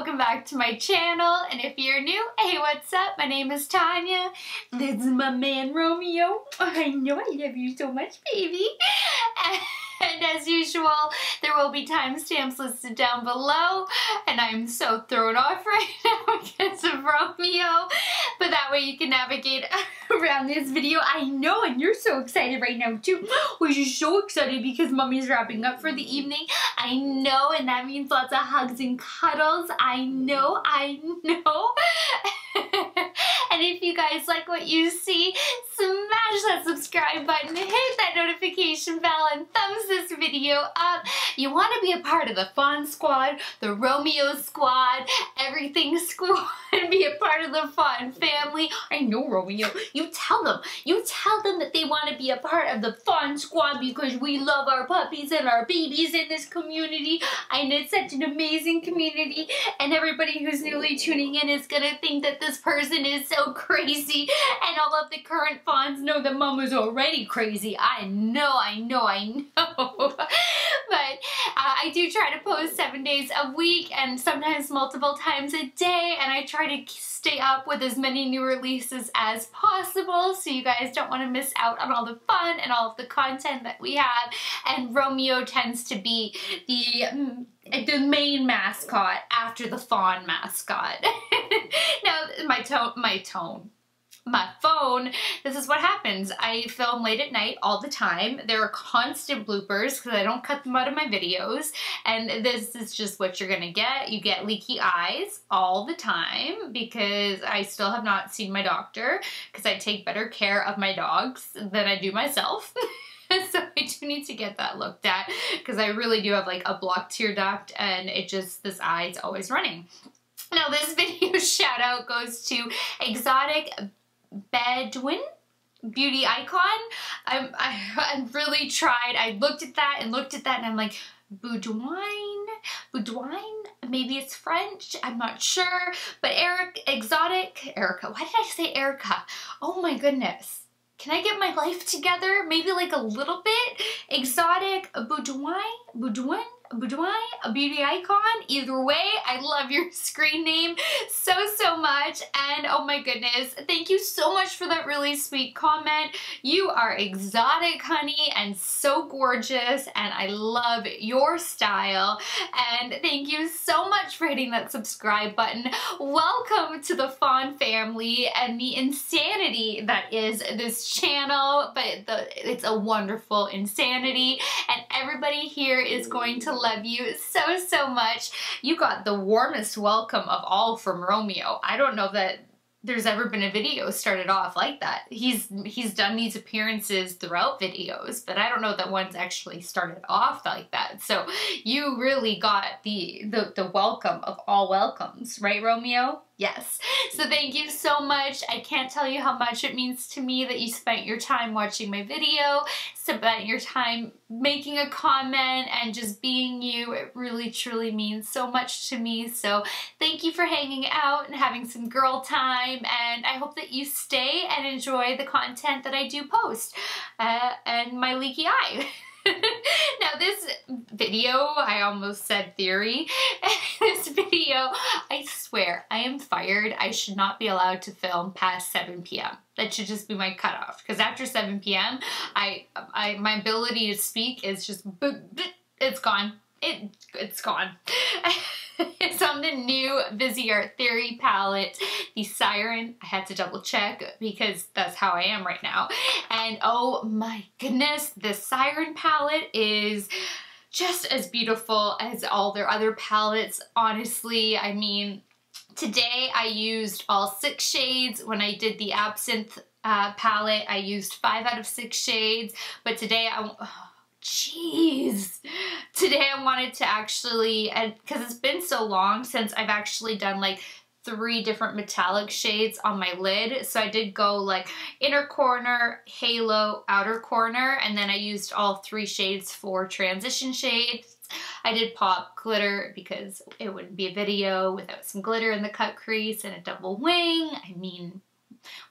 welcome back to my channel. And if you're new, hey, what's up? My name is Tanya. This is my man Romeo. I know I love you so much, baby. And as usual, there will be timestamps listed down below. And I'm so thrown off right now because of Romeo. But that way you can navigate around this video. I know, and you're so excited right now too. We're just so excited because mommy's wrapping up for the evening. I know, and that means lots of hugs and cuddles. I know. And if you guys like what you see, smash that subscribe button, hit that notification bell, and thumbs this video up. You want to be a part of the Fawn Squad, the Romeo Squad, everything squad, and be a part of the Fawn family. I know, Romeo. You tell them that they want to be a part of the Fawn Squad because we love our puppies and our babies in this community. And it's such an amazing community, and everybody who's newly tuning in is going to think that this person is so crazy, and all of the current fawns know that Mama's already crazy. I know. But I do try to post 7 days a week and sometimes multiple times a day, and I try to stay up with as many new releases as possible so you guys don't want to miss out on all the fun and all of the content that we have. And Romeo tends to be the main mascot after the fawn mascot. Now, my phone, this is what happens. I film late at night all the time. There are constant bloopers because I don't cut them out of my videos, and this is just what you're gonna get. You get leaky eyes all the time because I still have not seen my doctor because I take better care of my dogs than I do myself. So I do need to get that looked at because I really do have like a blocked tear duct, and this eye is always running. Now this video shout out goes to Exotic Bedouin Beauty Icon. I really tried. I looked at that and I'm like, Bedouin? Maybe it's French, I'm not sure. But Erica, why did I say Erica? Oh my goodness. Can I get my life together? Maybe like a little bit? Exotic Bedouin, a beauty icon. Either way, I love your screen name so much, and oh my goodness, thank you so much for that really sweet comment. You are exotic, honey, and so gorgeous, and I love your style, and thank you so much for hitting that subscribe button. Welcome to the Fawn family and the insanity that is this channel, but it's a wonderful insanity, and everybody here is going to love you so much. You got the warmest welcome of all from Romeo. I don't know that there's ever been a video started off like that. He's done these appearances throughout videos, but I don't know that one's actually started off like that. So you really got the welcome of all welcomes, right, Romeo? Yes. So thank you so much. I can't tell you how much it means to me that you spent your time watching my video, spent your time making a comment, and just being you. It really truly means so much to me. So thank you for hanging out and having some girl time, and I hope that you stay and enjoy the content that I do post. And my leaky eye. Now this video, I almost said theory, this video, I swear, I am fired. I should not be allowed to film past 7 p.m. That should just be my cutoff, because after 7 p.m., my ability to speak is just, it's gone. It's gone. It's on the new Viseart Theory palette, the Siren. I had to double check because that's how I am right now. And oh my goodness, the Siren palette is just as beautiful as all their other palettes, honestly. I mean, today I used all 6 shades. When I did the Absinthe palette, I used 5 out of 6 shades, but today today I wanted to actually, because it's been so long since I've actually done like 3 different metallic shades on my lid, so I did go like inner corner, halo, outer corner, and then I used all 3 shades for transition shades. I did pop glitter because it wouldn't be a video without some glitter in the cut crease and a double wing. I mean,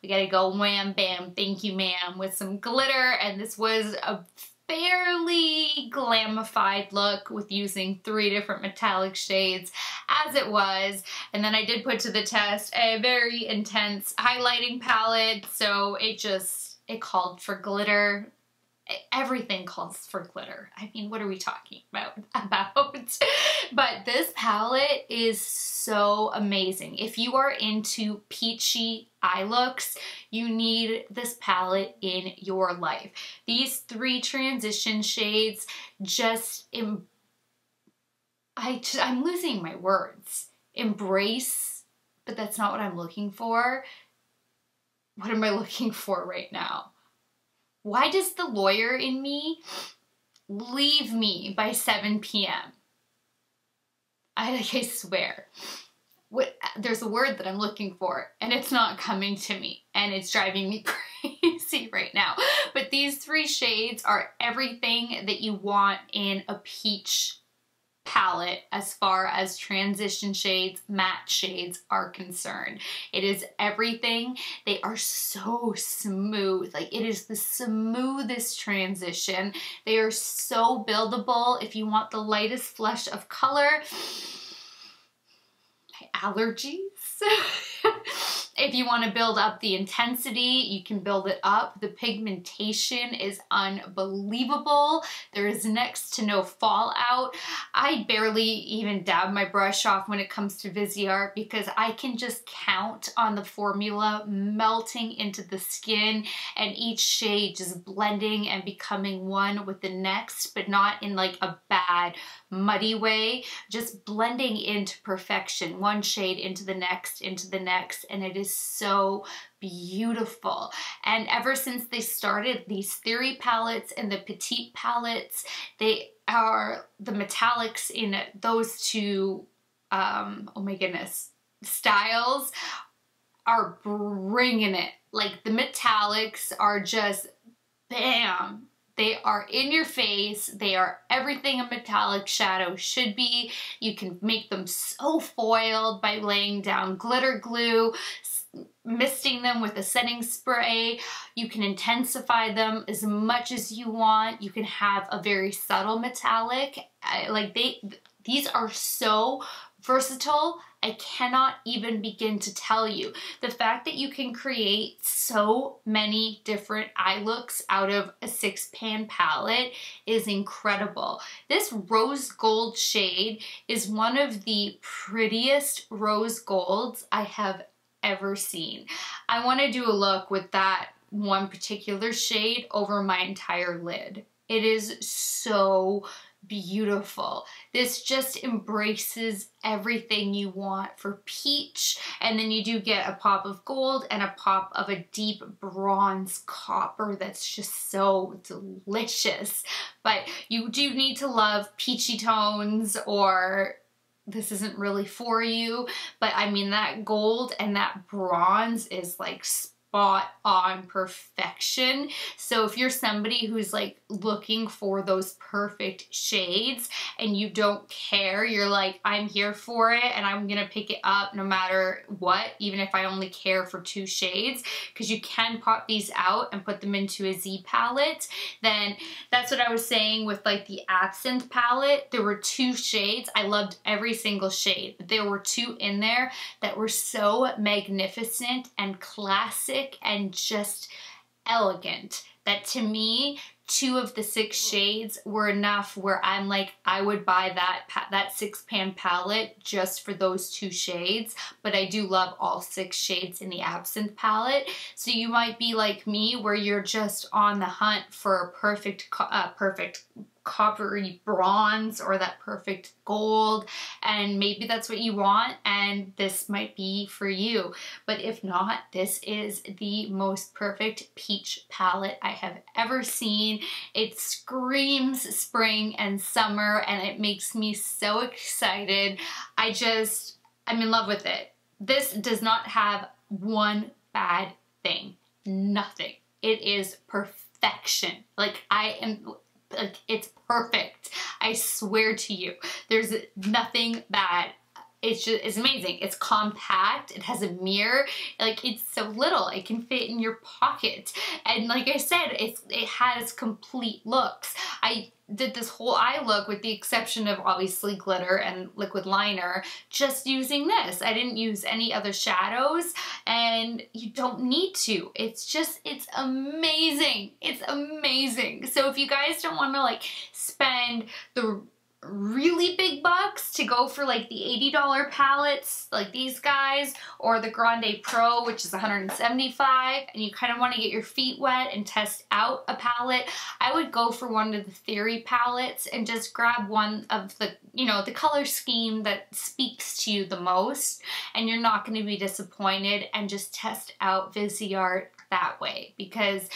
we gotta go wham bam thank you ma'am with some glitter, and this was a fairly glamified look with using 3 different metallic shades. as it was. And then I did put to the test a very intense highlighting palette, so it called for glitter. Everything calls for glitter. I mean, what are we talking about? But this palette is so amazing. If you are into peachy eye looks, you need this palette in your life. These 3 transition shades I'm losing my words. Embrace, but that's not what I'm looking for. What am I looking for right now? Why does the lawyer in me leave me by 7 p.m.? I swear. There's a word that I'm looking for and it's not coming to me and it's driving me crazy right now. But these 3 shades are everything that you want in a peach palette as far as transition shades, matte shades are concerned. It is everything. They are so smooth. Like, it is the smoothest transition. They are so buildable. If you want the lightest flush of color, my allergies. If you want to build up the intensity, you can build it up. The pigmentation is unbelievable. There is next to no fallout. I barely even dab my brush off when it comes to Viseart because I can just count on the formula melting into the skin and each shade just blending and becoming one with the next, but not in like a bad, muddy way, just blending into perfection, one shade into the next, and it is so beautiful. And ever since they started these theory palettes and the petite palettes, they are the metallics in those 2 oh my goodness, styles are bringing it. Like, the metallics are just bam. They are in your face. They are everything a metallic shadow should be. You can make them so foiled by laying down glitter glue, misting them with a setting spray. You can intensify them as much as you want. You can have a very subtle metallic. These are so versatile. I cannot even begin to tell you. The fact that you can create so many different eye looks out of a 6-pan palette is incredible. This rose gold shade is one of the prettiest rose golds I have ever seen. I want to do a look with that one particular shade over my entire lid. It is so beautiful. This just embraces everything you want for peach, and then you do get a pop of gold and a pop of a deep bronze copper that's just so delicious. But you do need to love peachy tones, or this isn't really for you. But I mean, that gold and that bronze is like spot on perfection. So if you're somebody who's like looking for those perfect shades and you don't care, you're like, I'm here for it and I'm gonna pick it up no matter what, even if I only care for 2 shades, because you can pop these out and put them into a Z palette. Then that's what I was saying with like the Absinthe palette. There were 2 shades. I loved every single shade, but there were 2 in there that were so magnificent and classic and just elegant that to me 2 of the 6 shades were enough where I'm like, I would buy that 6-pan palette just for those 2 shades. But I do love all 6 shades in the Absinthe palette. So you might be like me where you're just on the hunt for a perfect coppery bronze or that perfect gold, and maybe that's what you want and this might be for you. But if not, this is the most perfect peach palette I have ever seen. It screams spring and summer and it makes me so excited. I'm in love with it. This does not have one bad thing. Nothing. It is perfection. Like, it's perfect. I swear to you, there's nothing bad. It's amazing. It's compact. It has a mirror. Like, it's so little. It can fit in your pocket. And like I said, it has complete looks. did this whole eye look with the exception of obviously glitter and liquid liner just using this. I didn't use any other shadows, and you don't need to. It's amazing. It's amazing. So if you guys don't want to like spend the really big bucks to go for like the $80 palettes like these guys, or the Grande Pro, which is $175, and you kind of want to get your feet wet and test out a palette, I would go for one of the Theory palettes and just grab one of the, you know, the color scheme that speaks to you the most, and you're not going to be disappointed, and just test out Viseart that way, because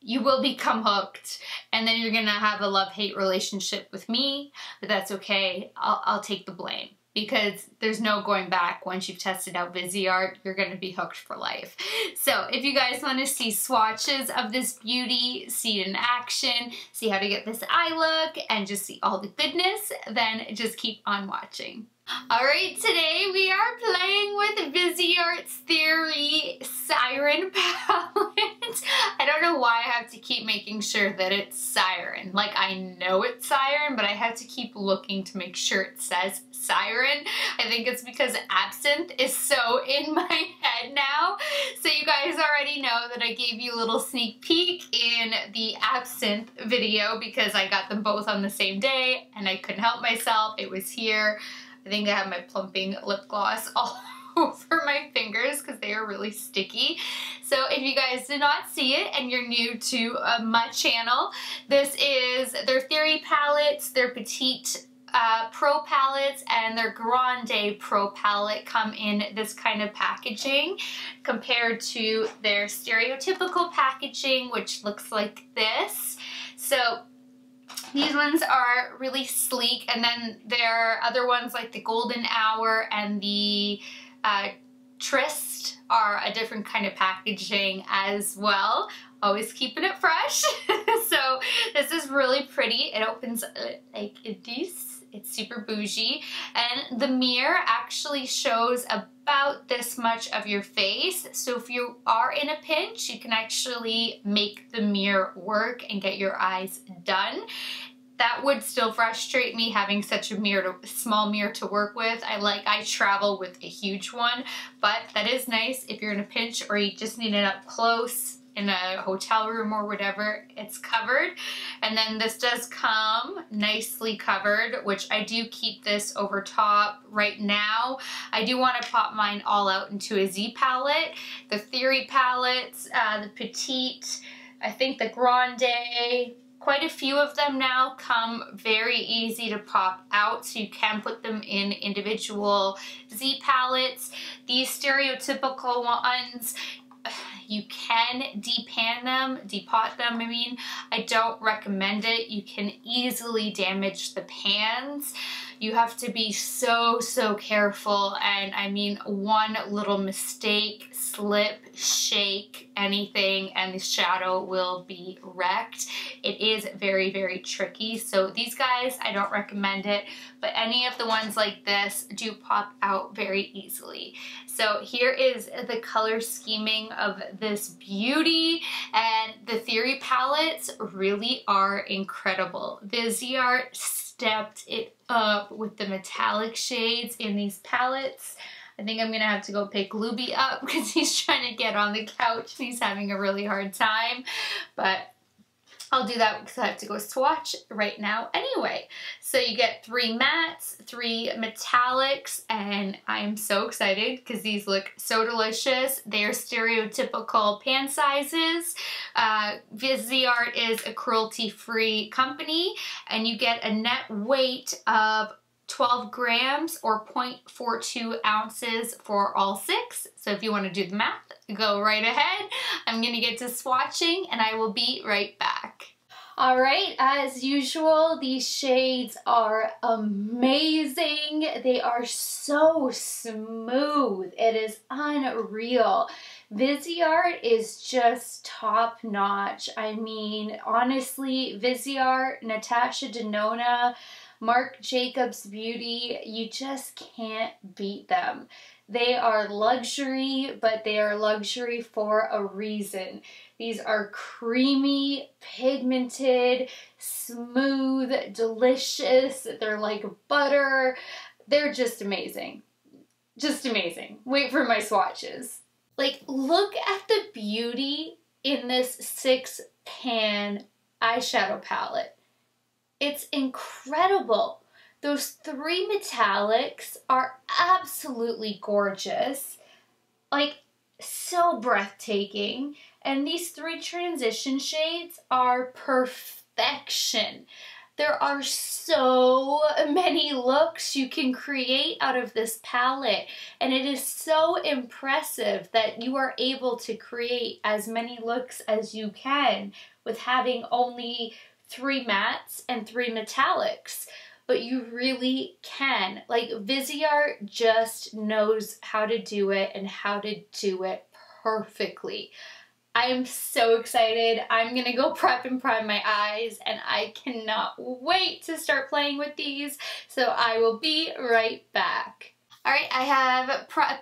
you will become hooked, and then you're gonna have a love-hate relationship with me, but that's okay. I'll take the blame, because there's no going back. Once you've tested out Viseart, you're gonna be hooked for life. So if you guys wanna see swatches of this beauty, see it in action, see how to get this eye look, and just see all the goodness, then just keep on watching. Alright, today we are playing with Viseart's Theory Siren palette. I don't know why I have to keep making sure that it's Siren. Like, I know it's Siren, but I have to keep looking to make sure it says Siren. I think it's because Absinthe is so in my head now. So you guys already know that I gave you a little sneak peek in the Absinthe video because I got them both on the same day and I couldn't help myself. It was here. I think I have my plumping lip gloss all over my fingers because they are really sticky. So if you guys did not see it and you're new to my channel, this is their Theory palettes, their Petite Pro palettes, and their Grande Pro palette come in this kind of packaging compared to their stereotypical packaging, which looks like this. So these ones are really sleek, and then there are other ones like the Golden Hour and the Tryst are a different kind of packaging as well. Always keeping it fresh. So this is really pretty. It opens like this. It's super bougie, and the mirror actually shows about this much of your face. So if you are in a pinch, you can actually make the mirror work and get your eyes done. That would still frustrate me having such a small mirror to work with. I travel with a huge one, but that is nice if you're in a pinch or you just need it up close in a hotel room or whatever. It's covered. And then this does come nicely covered, which I do keep this over top right now. I do want to pop mine all out into a Z palette. The Theory palettes, the Petite, I think the Grande, quite a few of them now come very easy to pop out, so you can put them in individual Z palettes. These stereotypical ones, you can depot them, I mean. I don't recommend it. You can easily damage the pans. You have to be so careful, and I mean, one little mistake, slip, shake, anything, and the shadow will be wrecked. It is very tricky. So these guys, I don't recommend it, but any of the ones like this do pop out very easily. So here is the color scheming of this beauty, and the Theory palettes really are incredible. Viseart stepped it up with the metallic shades in these palettes. I think I'm gonna have to go pick Luby up because he's trying to get on the couch and he's having a really hard time, but I'll do that because I have to go swatch right now anyway. So you get 3 mattes, 3 metallics, and I'm so excited because these look so delicious. They are stereotypical pan sizes. Viseart is a cruelty-free company, and you get a net weight of 12 grams or 0.42 ounces for all 6. So if you want to do the math, go right ahead. I'm going to get to swatching and I will be right back. Alright, as usual, these shades are amazing. They are so smooth. It is unreal. Viseart is just top notch. I mean, honestly, Viseart, Natasha Denona, Marc Jacobs Beauty, you just can't beat them. They are luxury, but they are luxury for a reason. These are creamy, pigmented, smooth, delicious. They're like butter. They're just amazing. Just amazing. Wait for my swatches. Like, look at the beauty in this 6-pan eyeshadow palette. It's incredible. Those 3 metallics are absolutely gorgeous. Like, so breathtaking. And these 3 transition shades are perfection. There are so many looks you can create out of this palette, and it is so impressive that you are able to create as many looks as you can with having only 3 mattes and 3 metallics. But you really can. Like, Viseart just knows how to do it and how to do it perfectly. I am so excited. I'm gonna go prep and prime my eyes, and I cannot wait to start playing with these. So I will be right back. All right, I have primed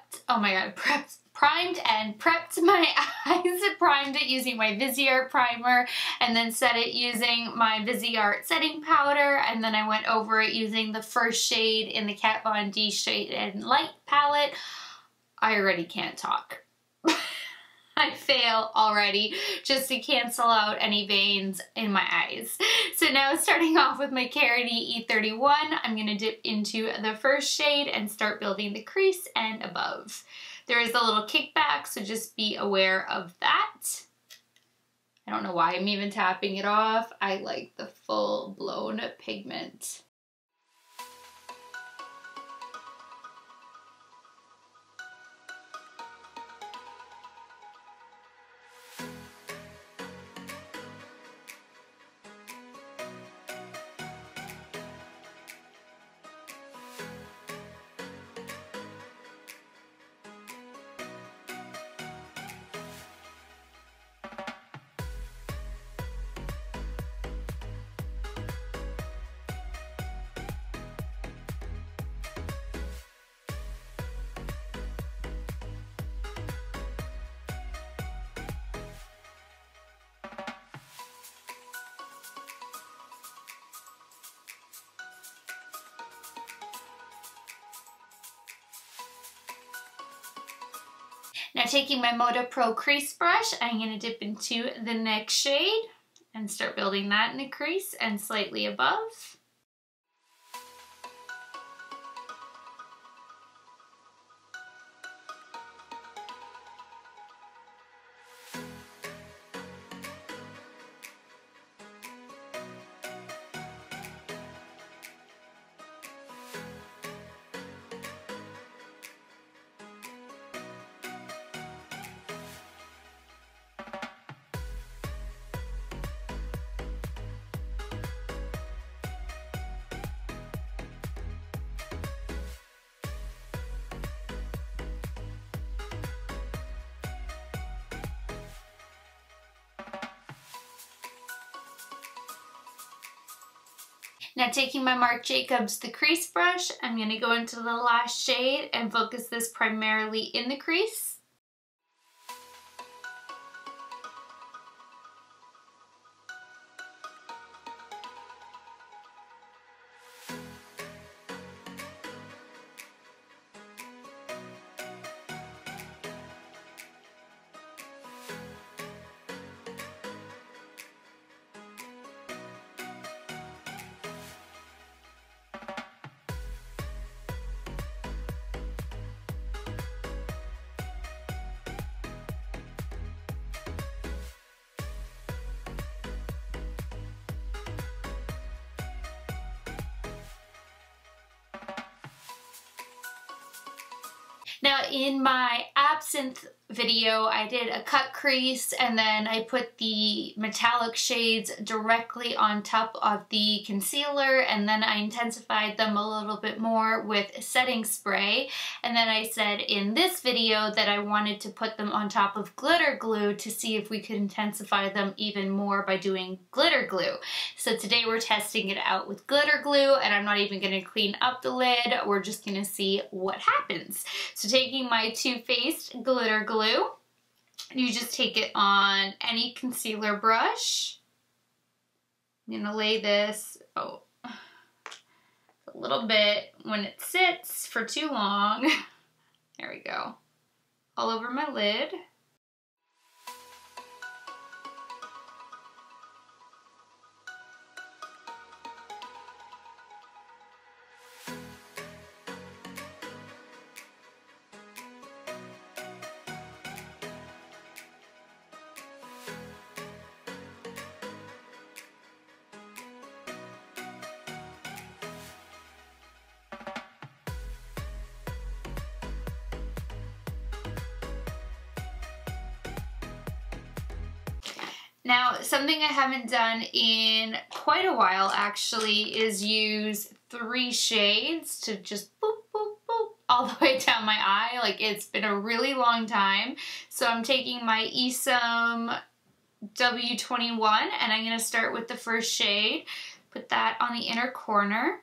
and prepped my eyes. Primed it using my Viseart primer, and then set it using my Viseart setting powder, and then I went over it using the first shade in the Kat Von D Shade and Light palette. I already can't talk. I fail already just to cancel out any veins in my eyes. So now, starting off with my Carity E31, I'm going to dip into the first shade and start building the crease and above. There is a little kickback, so just be aware of that. I don't know why I'm even tapping it off. I like the full-blown pigment. Now, taking my Moda Pro crease brush, I'm going to dip into the next shade and start building that in the crease and slightly above. Now, taking my Marc Jacobs the crease brush, I'm going to go into the last shade and focus this primarily in the crease. Now in my absinthe video, I did a cut crease and then I put the metallic shades directly on top of the concealer, and then I intensified them a little bit more with setting spray. And then I said in this video that I wanted to put them on top of glitter glue to see if we could intensify them even more by doing glitter glue. So today we're testing it out with glitter glue, and I'm not even going to clean up the lid. We're just going to see what happens. So taking my Too Faced glitter glue, you just take it on any concealer brush. I'm going to lay this, a little bit when it sits for too long. There we go. All over my lid. Now, something I haven't done in quite a while actually is use 3 shades to just boop, boop, boop all the way down my eye. Like, it's been a really long time. So I'm taking my Esom W21 and I'm going to start with the first shade. Put that on the inner corner.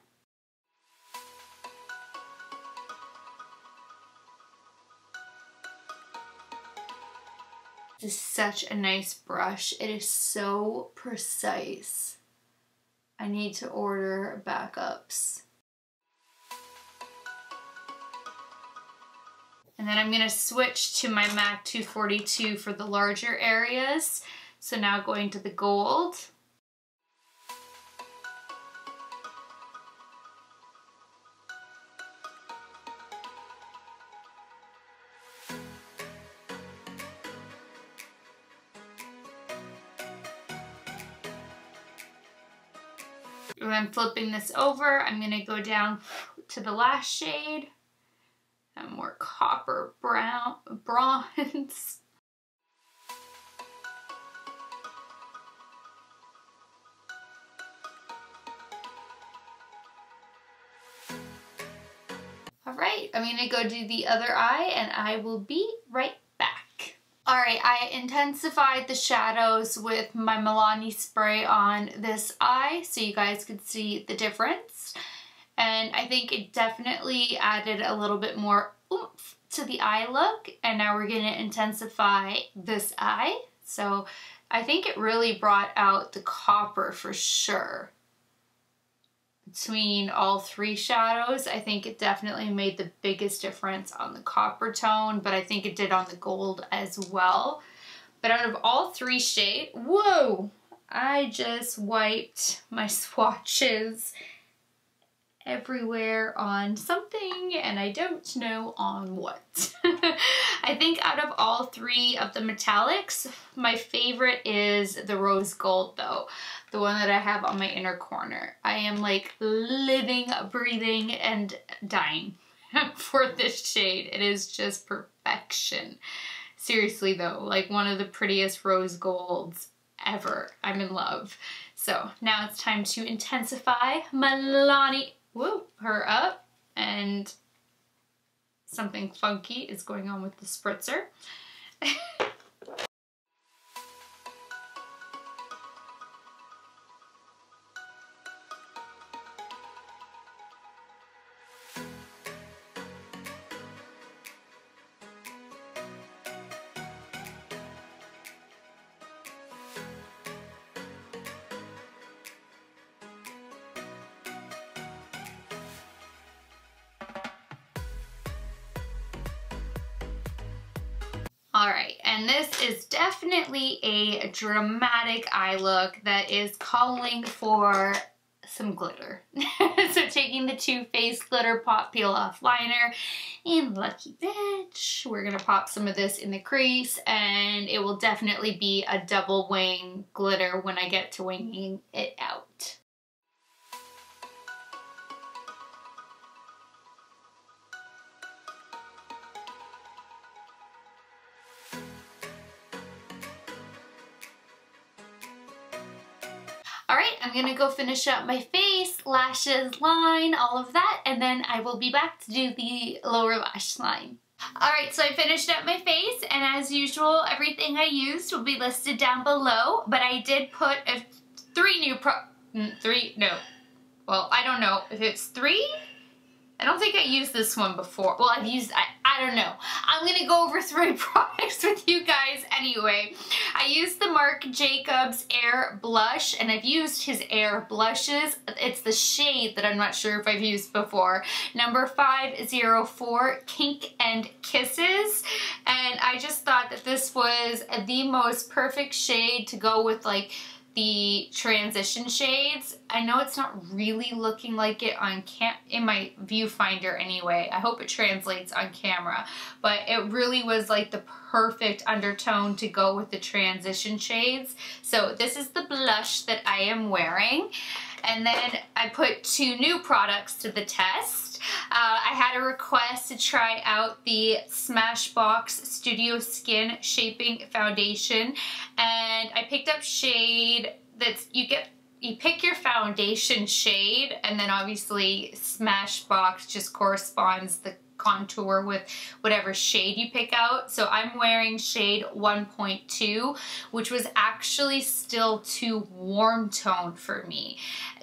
This is such a nice brush. It is so precise. I need to order backups. And then I'm going to switch to my MAC 242 for the larger areas. So now going to the gold. And then flipping this over, I'm going to go down to the last shade. And more copper bronze. All right, I'm going to go do the other eye and I will be right back. Alright, I intensified the shadows with my Milani spray on this eye so you guys could see the difference. And I think it definitely added a little bit more oomph to the eye look. And now we're going to intensify this eye. So I think it really brought out the copper for sure. Between all 3 shadows, I think it definitely made the biggest difference on the copper tone, but I think it did on the gold as well. But out of all 3 shades, whoa! I just wiped my swatches everywhere on something, and I don't know on what. I think out of all 3 of the metallics, my favorite is the rose gold though. The one that I have on my inner corner. I am like living, breathing, and dying for this shade. It is just perfection. Seriously though, like one of the prettiest rose golds ever. I'm in love. So now it's time to intensify Milani. Woo, her up, and something funky is going on with the spritzer. Alright, and this is definitely a dramatic eye look that is calling for some glitter. So taking the Too Faced Glitter Pop Peel Off Liner in Lucky Bitch, we're going to pop some of this in the crease, and it will definitely be a double wing glitter when I get to winging it out. I'm gonna go finish up my face, lashes, line, all of that, and then I will be back to do the lower lash line. Alright, so I finished up my face, and as usual, everything I used will be listed down below, but I did put well, I don't know if it's 3. I don't think I used this one before. Well, I don't know. I'm gonna go over 3 products with you guys anyway. I used the Marc Jacobs Air Blush, and I've used his Air Blushes. It's the shade that I'm not sure if I've used before. Number 504, Kink and Kisses. And I just thought that this was the most perfect shade to go with like the transition shades. I know it's not really looking like it on in my viewfinder anyway. I hope it translates on camera, but it really was like the perfect undertone to go with the transition shades. So this is the blush that I am wearing. And then I put 2 new products to the test. I had a request to try out the Smashbox Studio Skin Shaping Foundation, and I picked up shade that's, you pick your foundation shade, and then obviously Smashbox just corresponds the contour with whatever shade you pick out. So I'm wearing shade 1.2, which was actually still too warm tone for me.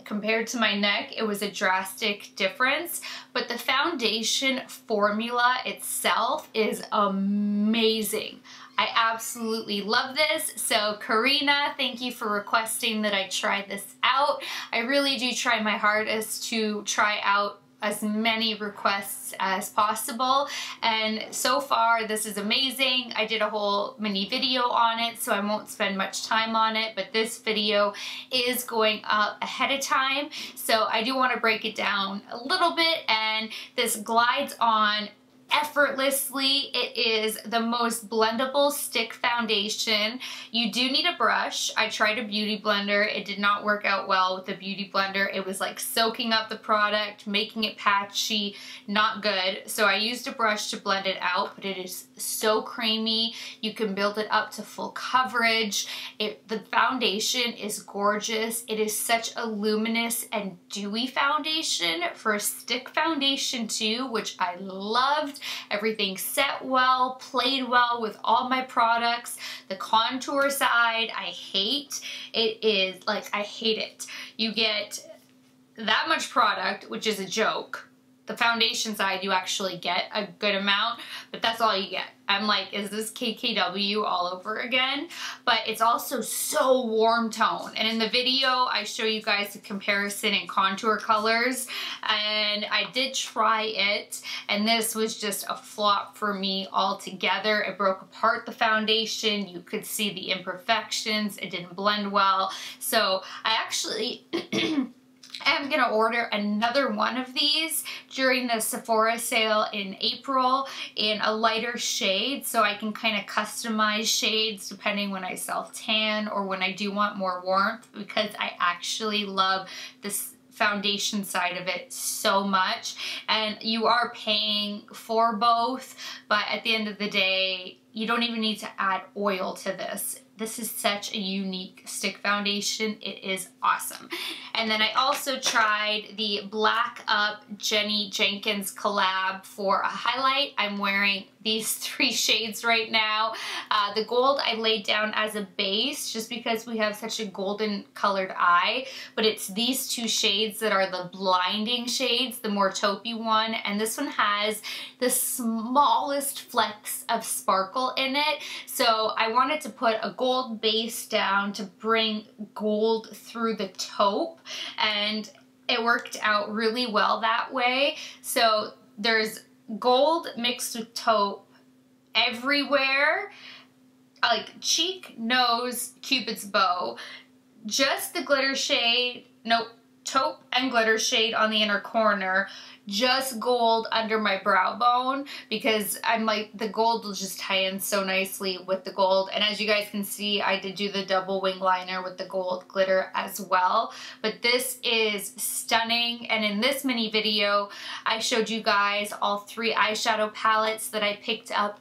Compared to my neck, it was a drastic difference, but the foundation formula itself is amazing. I absolutely love this. So Karina, thank you for requesting that I try this out. I really do try my hardest to try out as many requests as possible, and so far this is amazing. I did a whole mini video on it, so I won't spend much time on it, but this video is going up ahead of time, so I do want to break it down a little bit. And this glides on effortlessly. It is the most blendable stick foundation. You do need a brush. I tried a beauty blender. It did not work out well with the beauty blender. It was like soaking up the product, making it patchy, not good. So I used a brush to blend it out, but it is so creamy. You can build it up to full coverage. The foundation is gorgeous. It is such a luminous and dewy foundation for a stick foundation too, which I loved. Everything set well, played well with all my products. The contour side, I hate. It is like, I hate it. You get that much product, which is a joke. The foundation side, you actually get a good amount, but that's all you get. I'm like, is this KKW all over again? But it's also so warm tone. And in the video, I show you guys the comparison in contour colors. And I did try it, and this was just a flop for me altogether. It broke apart the foundation. You could see the imperfections. It didn't blend well. So I actually I'm gonna order another one of these during the Sephora sale in April in a lighter shade, so I can kind of customize shades depending when I self-tan or when I do want more warmth, because I actually love this foundation side of it so much. And you are paying for both, but at the end of the day, you don't even need to add oil to this. This is such a unique stick foundation. It is awesome. And then I also tried the Black Up Jennie Jenkins collab for a highlight. I'm wearing these 3 shades right now. The gold I laid down as a base just because we have such a golden colored eye, but it's these 2 shades that are the blinding shades, the more taupey one, and this one has the smallest flecks of sparkle in it. So I wanted to put a gold base down to bring gold through the taupe, and it worked out really well that way. So there's gold mixed with taupe everywhere, like cheek, nose, cupid's bow. Just the glitter shade, nope, taupe and glitter shade on the inner corner. Just gold under my brow bone, because I'm like, the gold will just tie in so nicely with the gold. And as you guys can see, I did do the double wing liner with the gold glitter as well. But this is stunning. And in this mini video, I showed you guys all 3 eyeshadow palettes that I picked up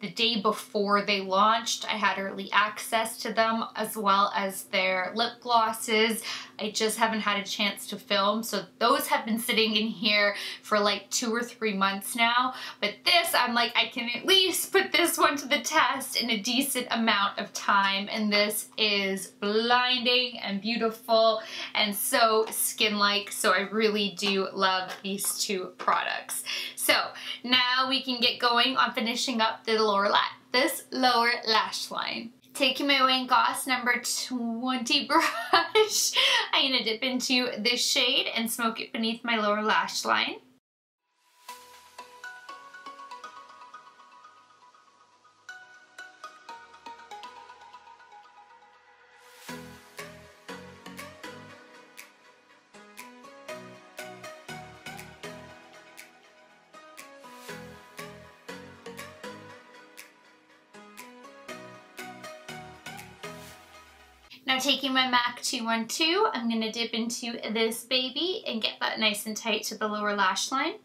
the day before they launched. I had early access to them, as well as their lip glosses. I just haven't had a chance to film. So those have been sitting in here for like 2 or 3 months now. But this, I'm like, I can at least put this one to the test in a decent amount of time. And this is blinding and beautiful and so skin-like. So I really do love these two products. So now we can get going on finishing up the this lower lash line. Taking my Wayne Goss number 20 brush, I'm gonna dip into this shade and smoke it beneath my lower lash line. Now taking my MAC 212, I'm going to dip into this baby and get that nice and tight to the lower lash line.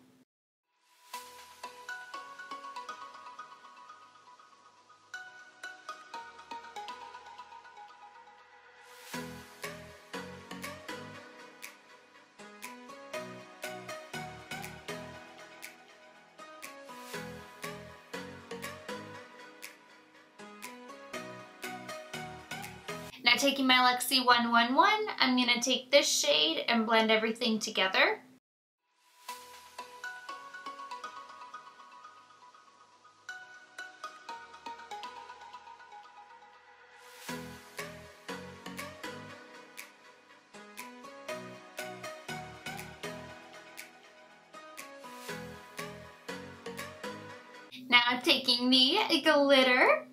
Now taking my Luxie 111, I'm going to take this shade and blend everything together. Now I'm taking the glitter.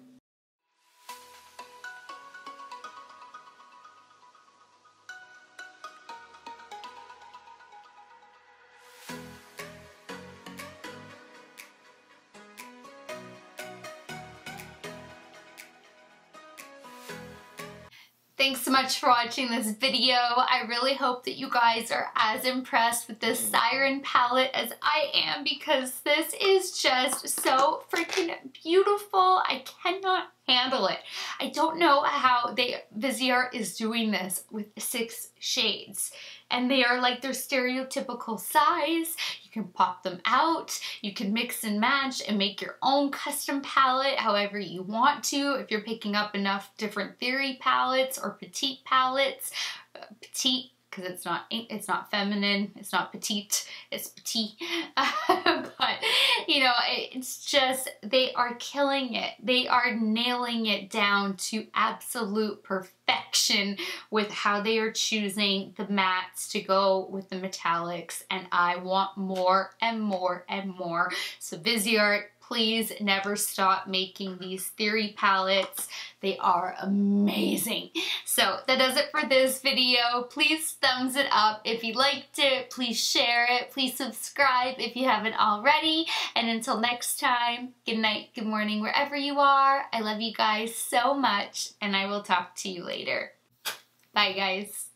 Thanks so much for watching this video. I really hope that you guys are as impressed with this Siren palette as I am, because this is just so freaking beautiful. I cannot handle it. I don't know how Viseart is doing this with 6 shades. And they are like their stereotypical size. You can pop them out. You can mix and match and make your own custom palette however you want to. If you're picking up enough different Theory palettes or Petite palettes. Petite, because it's not feminine, it's not petite, it's petite. But you know, it's just, they are killing it. They are nailing it down to absolute perfection with how they are choosing the mattes to go with the metallics, and I want more and more and more. So Viseart, please never stop making these Theory palettes. They are amazing. So that does it for this video. Please thumbs it up if you liked it. Please share it. Please subscribe if you haven't already. And until next time, good night, good morning, wherever you are. I love you guys so much, and I will talk to you later. Bye, guys.